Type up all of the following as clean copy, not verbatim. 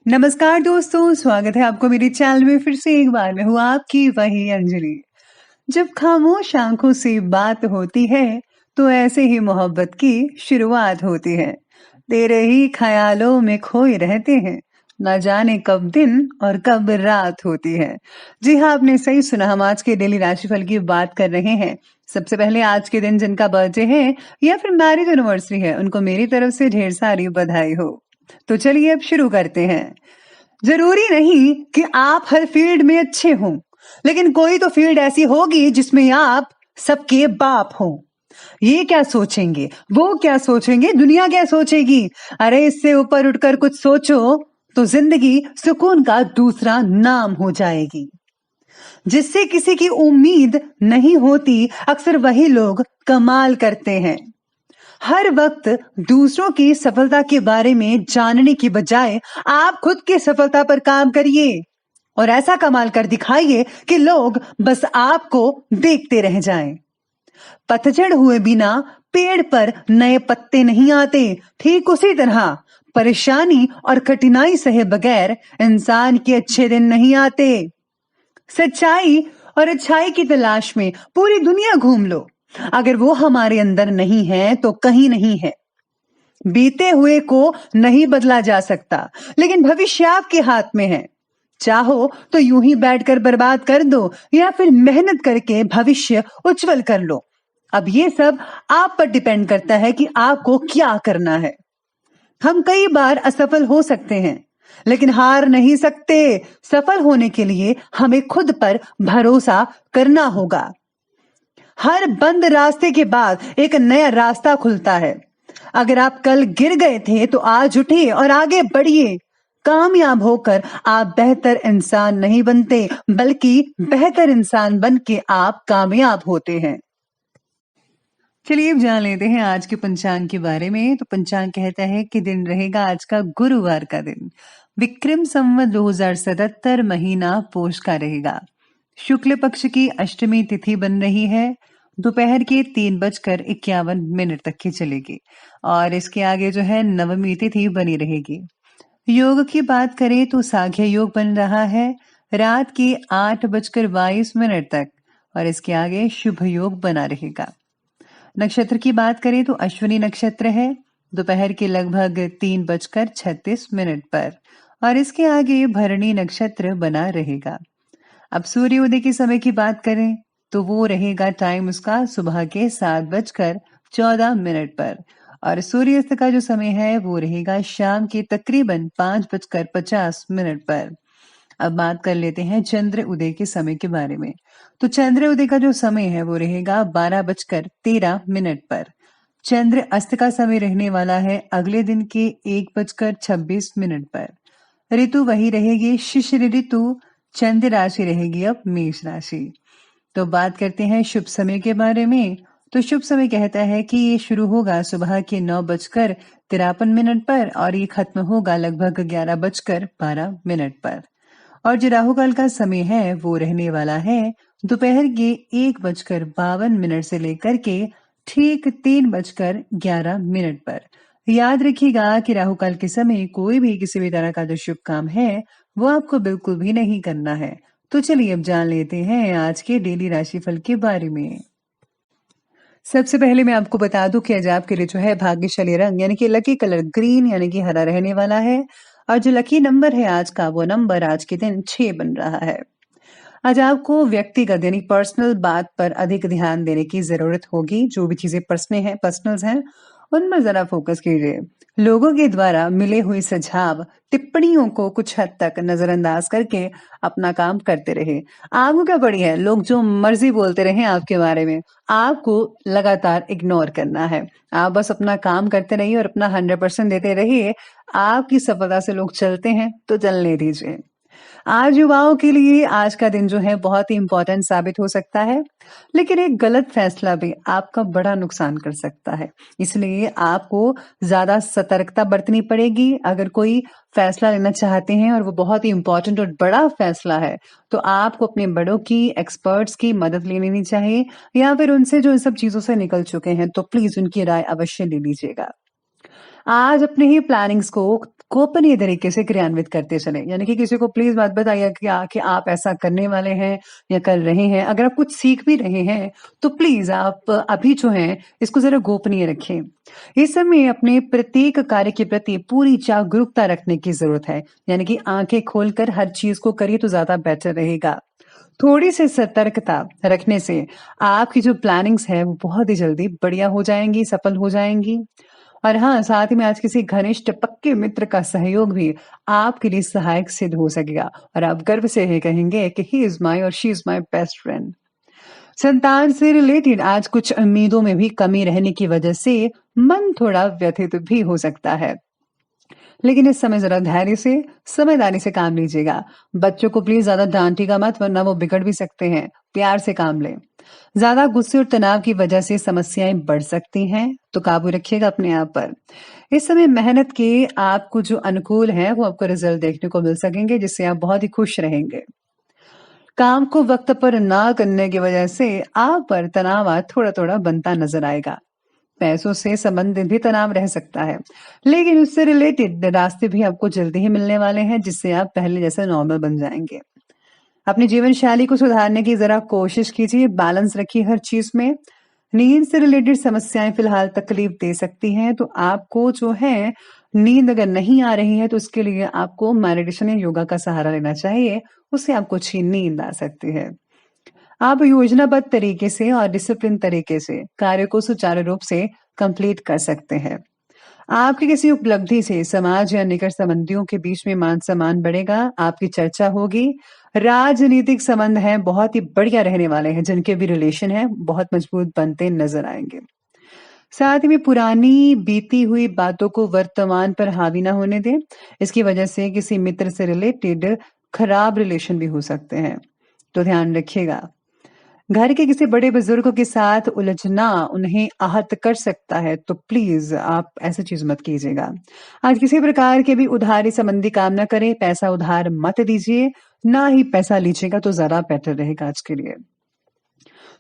नमस्कार दोस्तों, स्वागत है आपको मेरे चैनल में फिर से एक बार। मैं हूँ आपकी वही अंजलि। जब खामोश आंखों से बात होती है तो ऐसे ही मोहब्बत की शुरुआत होती है। तेरे ही ख्यालों में खोए रहते हैं, ना जाने कब दिन और कब रात होती है। जी हाँ, आपने सही सुना। हम आज के डेली राशिफल की बात कर रहे हैं। सबसे पहले आज के दिन जिनका बर्थडे है या फिर मैरिज एनिवर्सरी है, उनको मेरी तरफ से ढेर सारी बधाई हो। तो चलिए अब शुरू करते हैं। जरूरी नहीं कि आप हर फील्ड में अच्छे हों, लेकिन कोई तो फील्ड ऐसी होगी जिसमें आप सबके बाप हों। ये क्या सोचेंगे, वो क्या सोचेंगे, दुनिया क्या सोचेगी? अरे इससे ऊपर उठकर कुछ सोचो तो जिंदगी सुकून का दूसरा नाम हो जाएगी। जिससे किसी की उम्मीद नहीं होती, अक्सर वही लोग कमाल करते हैं। हर वक्त दूसरों की सफलता के बारे में जानने की बजाय आप खुद की सफलता पर काम करिए और ऐसा कमाल कर दिखाइए कि लोग बस आपको देखते रह जाएं। पतझड़ हुए बिना पेड़ पर नए पत्ते नहीं आते। ठीक उसी तरह परेशानी और कठिनाई सहे बगैर इंसान के अच्छे दिन नहीं आते। सच्चाई और अच्छाई की तलाश में पूरी दुनिया घूम लो, अगर वो हमारे अंदर नहीं है तो कहीं नहीं है। बीते हुए को नहीं बदला जा सकता, लेकिन भविष्य आपके हाथ में है। चाहो तो यूं ही बैठकर बर्बाद कर दो या फिर मेहनत करके भविष्य उज्जवल कर लो। अब ये सब आप पर डिपेंड करता है कि आपको क्या करना है। हम कई बार असफल हो सकते हैं, लेकिन हार नहीं सकते। सफल होने के लिए हमें खुद पर भरोसा करना होगा। हर बंद रास्ते के बाद एक नया रास्ता खुलता है। अगर आप कल गिर गए थे तो आज उठिए और आगे बढ़िए। कामयाब होकर आप बेहतर इंसान नहीं बनते, बल्कि बेहतर इंसान बन के आप कामयाब होते हैं। चलिए अब जान लेते हैं आज के पंचांग के बारे में। तो पंचांग कहता है कि दिन रहेगा आज का गुरुवार का दिन। विक्रम संवत 2077 महीना पोष का रहेगा। शुक्ल पक्ष की अष्टमी तिथि बन रही है। दोपहर के 3:51 तक की चलेगी और इसके आगे जो है नवमी तिथि बनी रहेगी। योग की बात करें तो साघ्य योग बन रहा है रात के 8:22 तक और इसके आगे शुभ योग बना रहेगा। नक्षत्र की बात करें तो अश्विनी नक्षत्र है दोपहर के लगभग 3:36 पर और इसके आगे भरणी नक्षत्र बना रहेगा। अब सूर्योदय के समय की बात करें तो वो रहेगा टाइम उसका सुबह के 7:14 पर और सूर्यास्त का जो समय है वो रहेगा शाम के तकरीबन 5:50 पर। अब बात कर लेते हैं चंद्र उदय के समय के बारे में। तो चंद्र उदय का जो समय है वो रहेगा 12:13 पर। चंद्र अस्त का समय रहने वाला है अगले दिन के 1:26 पर। ऋतु वही रहेगी शिशिर ऋतु। चंद्र राशि रहेगी अब मेष राशि। तो बात करते हैं शुभ समय के बारे में। तो शुभ समय कहता है कि ये शुरू होगा सुबह के 9:53 पर और ये खत्म होगा लगभग 11:12 पर। और जो राहु काल का समय है वो रहने वाला है दोपहर के 1:52 से लेकर के ठीक 3:11 पर। याद रखिएगा कि राहु काल के समय कोई भी किसी भी तरह का जो शुभ काम है वो आपको बिल्कुल भी नहीं करना है। तो चलिए अब जान लेते हैं आज के डेली राशिफल के बारे में। सबसे पहले मैं आपको बता दूं कि आज आपके लिए जो है भाग्यशाली रंग यानी कि लकी कलर ग्रीन यानी कि हरा रहने वाला है और जो लकी नंबर है आज का वो नंबर आज के दिन 6 बन रहा है। आज आपको व्यक्तिगत यानी पर्सनल बात पर अधिक ध्यान देने की जरूरत होगी। जो भी चीजें पर्सनल्स हैं उनमें जरा फोकस कीजिए। लोगों के द्वारा मिले हुए सुझाव टिप्पणियों को कुछ हद तक नजरअंदाज करके अपना काम करते रहे। आपको क्या पड़ी है, लोग जो मर्जी बोलते रहे आपके बारे में, आपको लगातार इग्नोर करना है। आप बस अपना काम करते रहिए और अपना 100% देते रहिए। आपकी सफलता से लोग चलते हैं तो चलने दीजिए। आज युवाओं के लिए आज का दिन जो है बहुत ही इंपॉर्टेंट साबित हो सकता है, लेकिन एक गलत फैसला भी आपका बड़ा नुकसान कर सकता है। इसलिए आपको ज्यादा सतर्कता बरतनी पड़ेगी। अगर कोई फैसला लेना चाहते हैं और वो बहुत ही इंपॉर्टेंट और बड़ा फैसला है तो आपको अपने बड़ों की, एक्सपर्ट्स की मदद ले लेनी चाहिए या फिर उनसे जो इन सब चीजों से निकल चुके हैं तो प्लीज उनकी राय अवश्य ले लीजिएगा। आज अपने ही प्लानिंग्स को गोपनीय तरीके से क्रियान्वित करते चलें। यानी कि किसी को प्लीज़ मत बताइए कि आप ऐसा करने वाले हैं या कर रहे हैं। अगर आप कुछ सीख भी रहे हैं, तो प्लीज़ आप अभी जो है इसको ज़रा गोपनीय रखें। इस समय अपने प्रत्येक कार्य के प्रति पूरी जागरूकता रखने की ज़रूरत है। यानी कि आँखें खोलकर हर चीज़ को करिए तो ज़्यादा बेटर रहेगा। थोड़ी-सी सतर्कता रखने से आपकी जो प्लानिंग्स है वो बहुत ही जल्दी बढ़िया हो जाएँगी, सफल हो जाएँगी। और हाँ, साथ ही में आज किसी घनिष्ठ पक्के मित्र का सहयोग भी आपके लिए सहायक सिद्ध हो सकेगा और आप गर्व से ये कहेंगे कि ही इज़ माय और she is my best friend. संतान से रिलेटेड आज कुछ उम्मीदों में भी कमी रहने की वजह से मन थोड़ा व्यथित भी हो सकता है। लेकिन इस समय ज़रा धैर्य से, समझदारी से काम लीजिएगा। बच्चों को प्लीज़ ज़्यादा डाँटिएगा मत वरना वो बिगड़ भी सकते हैं। प्यार से काम लें। ज़्यादा गुस्से और तनाव की वजह से समस्याएँ बढ़ सकती हैं, तो काबू रखिएगा अपने आप पर। इस समय मेहनत के आपको जो अनुकूल हैं, वो आपको रिज़ल्ट देखने को मिल सकेंगे, जिससे आप बहुत ही खुश रहेंगे। काम को वक़्त पर ना करने की वजह से आप पर तनाव आज थोड़ा-थोड़ा बनता नज़र आएगा। पैसों से संबंधित भी तनाव रह सकता है, लेकिन उससे रिलेटेड रास्ते भी आपको जल्दी ही मिलने वाले हैं, जिससे आप पहले जैसे नॉर्मल बन जाएँगे। अपनी जीवन शैली को सुधारने की ज़रा कोशिश कीजिए, बैलेंस रखिए हर चीज़ में। नींद से रिलेटेड समस्याएँ फिलहाल तकलीफ दे सकती हैं, तो आपको जो है नींद अगर नहीं आ रही है, तो उसके लिए आपको मेडिटेशन या योगा का सहारा लेना चाहिए, उससे आपको अच्छी नींद आ सकती है। आप योजनाबद्ध तरीके से और डिसिप्लिन तरीके से कार्य को सुचारू रूप से कंप्लीट कर सकते हैं। आपकी किसी उपलब्धि से समाज या निकट संबंधियों के बीच में मान सम्मान बढ़ेगा, आपकी चर्चा होगी। राजनीतिक संबंध हैं बहुत ही बढ़िया रहने वाले हैं, जिनके भी रिलेशन हैं बहुत मजबूत बनते नजर आएंगे। साथ ही में पुरानी बीती हुई बातों को वर्तमान पर हावी ना होने दें। इसकी वजह से किसी मित्र से रिलेटेड खराब रिलेशन भी हो सकते हैं, तो ध्यान रखिएगा। घर के किसी बड़े बुजुर्गों के साथ उलझना उन्हें आहत कर सकता है, तो प्लीज आप ऐसी चीज मत कीजिएगा। आज किसी प्रकार के भी उधारी संबंधी काम ना करें, पैसा उधार मत दीजिए, ना ही पैसा लीजिएगा तो ज्यादा बेटर रहेगा आज के लिए।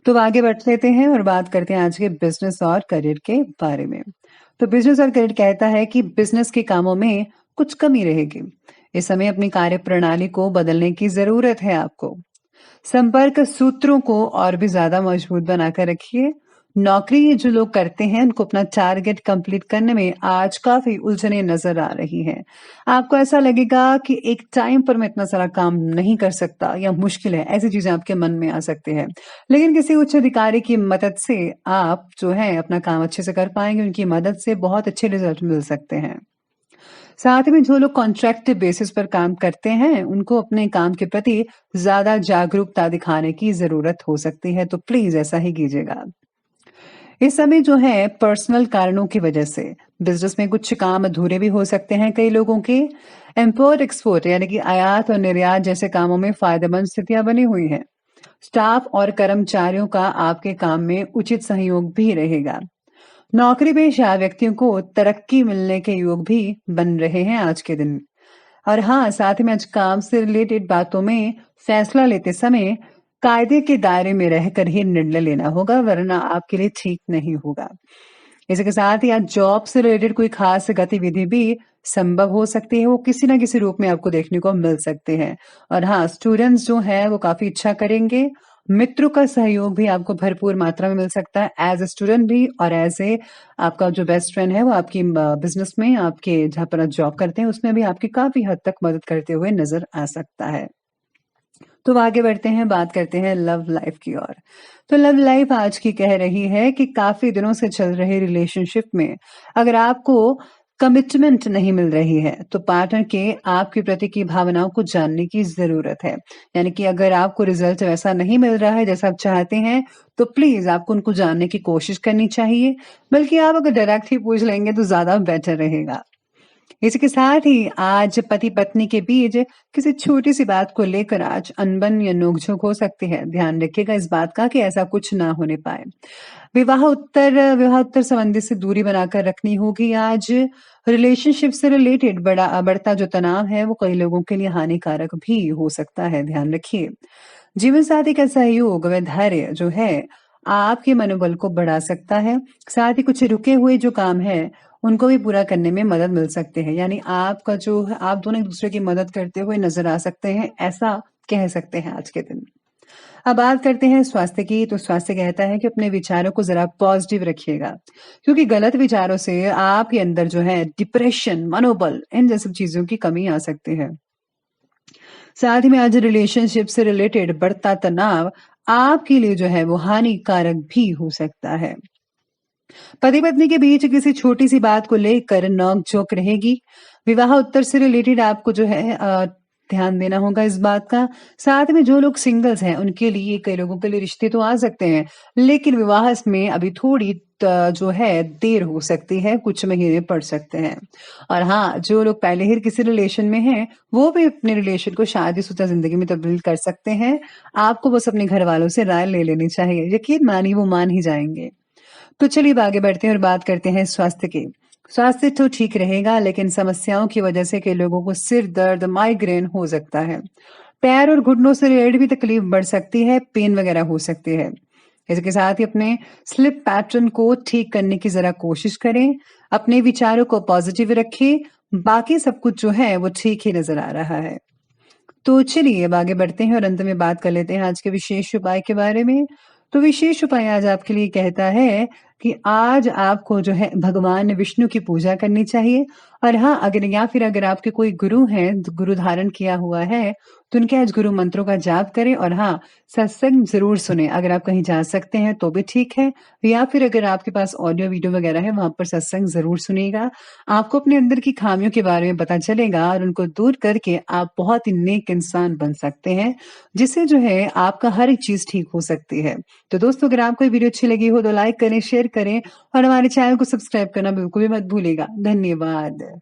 तो अब आगे बढ़ लेते हैं और बात करते हैं आज के बिजनेस और करियर के बारे में। तो बिजनेस और करियर कहता है कि बिजनेस के कामों में कुछ कमी रहेगी। इस समय अपनी कार्य प्रणाली को बदलने की जरूरत है आपको। संपर्क सूत्रों को और भी ज्यादा मजबूत बनाकर रखिए। नौकरी जो लोग करते हैं उनको अपना टारगेट कंप्लीट करने में आज काफी उलझने नजर आ रही हैं। आपको ऐसा लगेगा कि एक टाइम पर मैं इतना सारा काम नहीं कर सकता या मुश्किल है, ऐसी चीजें आपके मन में आ सकती है। लेकिन किसी उच्च अधिकारी की मदद से आप जो है अपना काम अच्छे से कर पाएंगे। उनकी मदद से बहुत अच्छे रिजल्ट मिल सकते हैं। साथ में जो लोग कॉन्ट्रैक्ट बेसिस पर काम करते हैं, उनको अपने काम के प्रति ज़्यादा जागरूकता दिखाने की ज़रूरत हो सकती है, तो प्लीज़ ऐसा ही कीजिएगा। इस समय जो है पर्सनल कारणों की वजह से बिज़नेस में कुछ काम अधूरे भी हो सकते हैं कई लोगों के। इम्पोर्ट एक्सपोर्ट यानी कि आयात और निर्यात जैसे कामों में फायदेमंद स्थितियां बनी हुई हैं। स्टाफ और कर्मचारियों का आपके काम में उचित सहयोग भी रहेगा। नौकरी-पेशा व्यक्तियों को तरक्की मिलने के योग भी बन रहे हैं आज के दिन। और हाँ, साथ ही में आज काम से रिलेटेड बातों में फैसला लेते समय कायदे के दायरे में रहकर ही निर्णय लेना होगा, वरना आपके लिए ठीक नहीं होगा। इसी के साथ ही आज जॉब से रिलेटेड कोई खास गतिविधि भी संभव हो सकती है, वो किसी ना किसी रूप में आपको देखने को मिल सकते हैं। और हाँ, स्टूडेंट्स जो हैं वो काफी अच्छा करेंगे। मित्रों का सहयोग भी आपको भरपूर मात्रा में मिल सकता है, एज ए स्टूडेंट भी और एज ए आपका जो बेस्ट फ्रेंड है वो आपकी बिजनेस में, आपके जहाँ पर आप जॉब करते हैं उसमें भी आपकी काफी हद तक मदद करते हुए नजर आ सकता है। तो आगे बढ़ते हैं, बात करते हैं लव लाइफ की ओर। तो लव लाइफ आज की कह रही है कि काफी दिनों से चल रहे रिलेशनशिप में अगर आपको कमिटमेंट नहीं मिल रही है, तो पार्टनर के आपके प्रति की भावनाओं को जानने की जरूरत है। यानी कि अगर आपको रिजल्ट वैसा नहीं मिल रहा है जैसा आप चाहते हैं, तो प्लीज आपको उनको जानने की कोशिश करनी चाहिए। बल्कि आप अगर डायरेक्ट ही पूछ लेंगे तो ज्यादा बेटर रहेगा। इसके साथ ही आज पति पत्नी के बीच किसी छोटी सी बात को लेकर आज अनबन या नोकझोंक हो सकती है। ध्यान रखिएगा इस बात का कि ऐसा कुछ ना होने पाए। विवाह उत्तर संबंधी से दूरी बनाकर रखनी होगी आज। रिलेशनशिप से रिलेटेड बढ़ता जो तनाव है वो कई लोगों के लिए हानिकारक भी हो सकता है, ध्यान रखिए। जीवन साथी का सहयोग व धैर्य जो है आपके मनोबल को बढ़ा सकता है। साथ ही कुछ रुके हुए जो काम हैं, उनको भी पूरा करने में मदद मिल सकते हैं। यानी आपका जो है आप दोनों एक-दूसरे की मदद करते हुए नज़र आ सकते हैं, ऐसा कह सकते हैं आज के दिन। अब बात करते हैं स्वास्थ्य की, तो स्वास्थ्य कहता है कि अपने विचारों को ज़रा पॉज़िटिव रखिएगा, क्योंकि गलत विचारों से आपके अंदर जो है डिप्रेशन, मनोबल इन जैसी चीज़ों की कमी आ सकती है। साथ ही में आज रिलेशनशिप से रिलेटेड बढ़ता तनाव आपके लिए जो है वो हानिकारक भी हो सकता है। पति-पत्नी के बीच किसी छोटी-सी बात को लेकर नोक-झोंक रहेगी। विवाह उत्तर से रिलेटेड आपको जो है ध्यान देना होगा इस बात का। साथ में जो लोग सिंगल्स हैं, उनके लिए कई लोगों के लिए रिश्ते तो आ सकते हैं, लेकिन विवाह में अभी थोड़ी जो है देर हो सकती है, कुछ महीने पड़ सकते हैं। और हाँ, जो लोग पहले ही किसी रिलेशन में हैं, वो भी अपने रिलेशन को शादीशुदा ज़िंदगी में तब्दील कर सकते हैं। आपको बस अपने घरवालों से राय ले लेनी चाहिए। यकीन मानिए वो मान ही जाएँगे। तो चलिए अब आगे बढ़ते हैं और बात करते हैं स्वास्थ्य की। स्वास्थ्य तो ठीक रहेगा, लेकिन समस्याओं की वजह से कई लोगों को सिर दर्द, माइग्रेन हो सकता है। पैर और घुटनों से रिलेटेड भी तकलीफ बढ़ सकती है, पेन वगैरह हो सकती है। इसके साथ ही अपने स्लीप पैटर्न को ठीक करने की ज़रा कोशिश करें। अपने विचारों को पॉजिटिव रखें, बाकी सब कुछ जो है वो ठीक ही नज़र आ रहा है। तो चलिए अब आगे बढ़ते हैं और अंत में बात कर लेते हैं आज के विशेष उपाय के बारे में। तो विशेष उपाय आज आपके लिए कहता है कि आज आपको जो है भगवान विष्णु की पूजा करनी चाहिए। और हाँ, अगर आपके कोई गुरु हैं, गुरु धारण किया हुआ है, तो उनके आज गुरु मंत्रों का जाप करें। और हाँ, सत्संग ज़रूर सुनें। अगर आप कहीं जा सकते हैं तो भी ठीक है, या फिर अगर आपके पास ऑडियो वीडियो वगैरह है, वहाँ पर सत्संग ज़रूर सुनिएगा। आपको अपने अंदर की खामियों के बारे में पता चलेगा और उनको दूर करके आप बहुत ही नेक इंसान बन सकते हैं, जिससे जो है आपका हर एक चीज़ ठीक हो सकती है। तो दोस्तों, अगर आपको ये वीडियो अच्छी लगी हो तो लाइक करें, शेयर करें और हमारे चैनल को सब्सक्राइब करना बिल्कुल भी मत भूलिएगा। धन्यवाद।